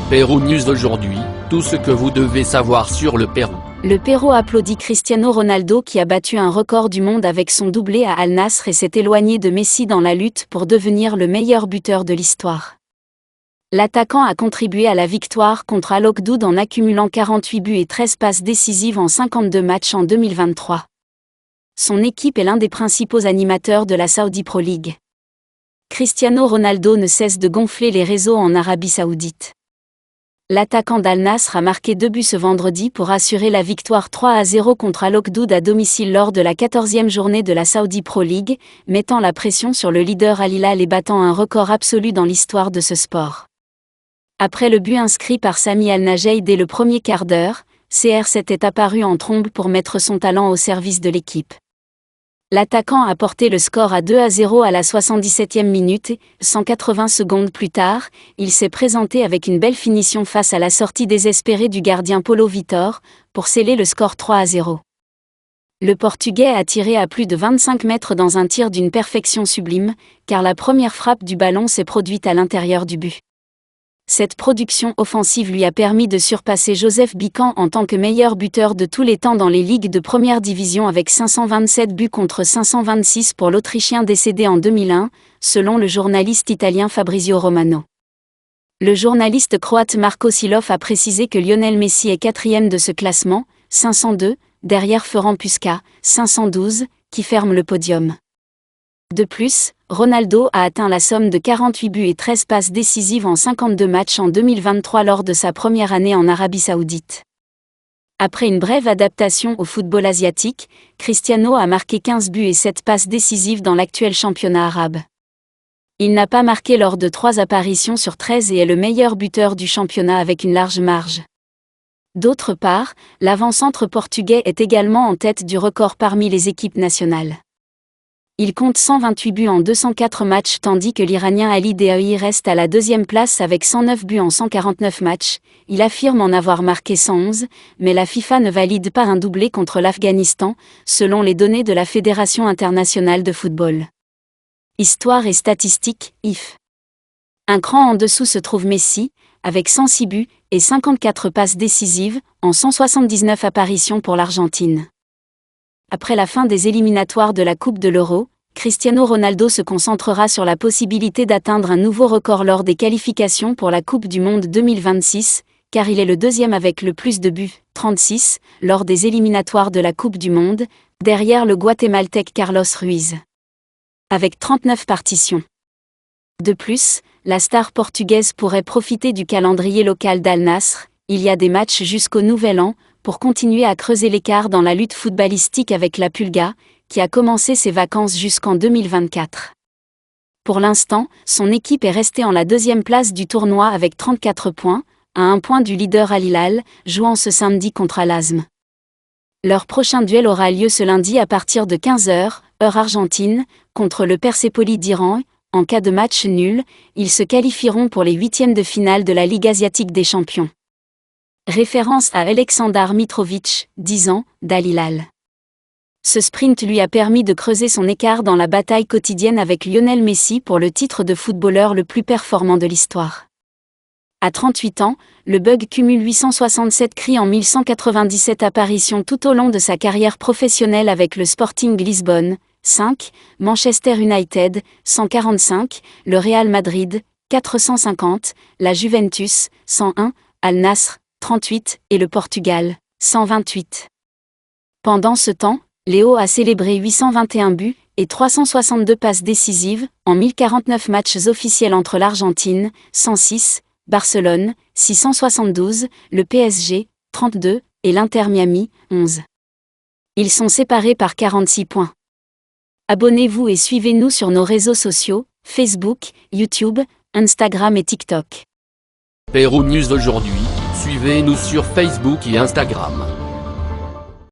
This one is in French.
Pérou News aujourd'hui, tout ce que vous devez savoir sur le Pérou. Le Pérou applaudit Cristiano Ronaldo qui a battu un record du monde avec son doublé à Al Nassr et s'est éloigné de Messi dans la lutte pour devenir le meilleur buteur de l'histoire. L'attaquant a contribué à la victoire contre Al Okhdoud en accumulant 48 buts et 13 passes décisives en 52 matchs en 2023. Son équipe est l'un des principaux animateurs de la Saudi Pro League. Cristiano Ronaldo ne cesse de gonfler les réseaux en Arabie Saoudite. L'attaquant d'Al Nassr a marqué 2 buts ce vendredi pour assurer la victoire 3-0 contre Al Okhdoud à domicile lors de la 14e journée de la Saudi Pro League, mettant la pression sur le leader Al Hilal et battant un record absolu dans l'histoire de ce sport. Après le but inscrit par Sami Al Najaï dès le premier quart d'heure, CR7 est apparu en trombe pour mettre son talent au service de l'équipe. L'attaquant a porté le score à 2-0 à la 77e minute et, 180 secondes plus tard, il s'est présenté avec une belle finition face à la sortie désespérée du gardien Paulo Vitor, pour sceller le score 3-0. Le Portugais a tiré à plus de 25 mètres dans un tir d'une perfection sublime, car la première frappe du ballon s'est produite à l'intérieur du but. Cette production offensive lui a permis de surpasser Joseph Bican en tant que meilleur buteur de tous les temps dans les ligues de première division avec 527 buts contre 526 pour l'Autrichien décédé en 2001, selon le journaliste italien Fabrizio Romano. Le journaliste croate Marko Silov a précisé que Lionel Messi est quatrième de ce classement, 502, derrière Ferenc Puskás, 512, qui ferme le podium. De plus, Ronaldo a atteint la somme de 48 buts et 13 passes décisives en 52 matchs en 2023 lors de sa première année en Arabie Saoudite. Après une brève adaptation au football asiatique, Cristiano a marqué 15 buts et 7 passes décisives dans l'actuel championnat arabe. Il n'a pas marqué lors de 3 apparitions sur 13 et est le meilleur buteur du championnat avec une large marge. D'autre part, l'avant-centre portugais est également en tête du record parmi les équipes nationales. Il compte 128 buts en 204 matchs tandis que l'Iranien Ali Daei reste à la deuxième place avec 109 buts en 149 matchs. Il affirme en avoir marqué 111, mais la FIFA ne valide pas un doublé contre l'Afghanistan, selon les données de la Fédération internationale de football. Histoire et statistiques, IF. Un cran en dessous se trouve Messi, avec 106 buts et 54 passes décisives, en 179 apparitions pour l'Argentine. Après la fin des éliminatoires de la Coupe de l'Euro, Cristiano Ronaldo se concentrera sur la possibilité d'atteindre un nouveau record lors des qualifications pour la Coupe du Monde 2026, car il est le deuxième avec le plus de buts, 36, lors des éliminatoires de la Coupe du Monde, derrière le Guatémaltèque Carlos Ruiz. Avec 39 partitions. De plus, la star portugaise pourrait profiter du calendrier local d'Al Nassr, il y a des matchs jusqu'au Nouvel An, pour continuer à creuser l'écart dans la lutte footballistique avec la Pulga, qui a commencé ses vacances jusqu'en 2024. Pour l'instant, son équipe est restée en la deuxième place du tournoi avec 34 points, à 1 point du leader Al Hilal, jouant ce samedi contre Al Azm. Leur prochain duel aura lieu ce lundi à partir de 15h, heure argentine, contre le Persepolis d'Iran. En cas de match nul, ils se qualifieront pour les huitièmes de finale de la Ligue asiatique des champions. Référence à Aleksandar Mitrovic, 10 ans, d'Al Hilal. Ce sprint lui a permis de creuser son écart dans la bataille quotidienne avec Lionel Messi pour le titre de footballeur le plus performant de l'histoire. À 38 ans, le Bug cumule 867 cris en 1197 apparitions tout au long de sa carrière professionnelle avec le Sporting Lisbonne, 5, Manchester United, 145, le Real Madrid, 450, la Juventus, 101, Al Nassr, 38, et le Portugal, 128. Pendant ce temps, Léo a célébré 821 buts et 362 passes décisives en 1049 matchs officiels entre l'Argentine, 106, Barcelone, 672, le PSG, 32, et l'Inter Miami, 11. Ils sont séparés par 46 points. Abonnez-vous et suivez-nous sur nos réseaux sociaux, Facebook, YouTube, Instagram et TikTok. Pérou News aujourd'hui, suivez-nous sur Facebook et Instagram.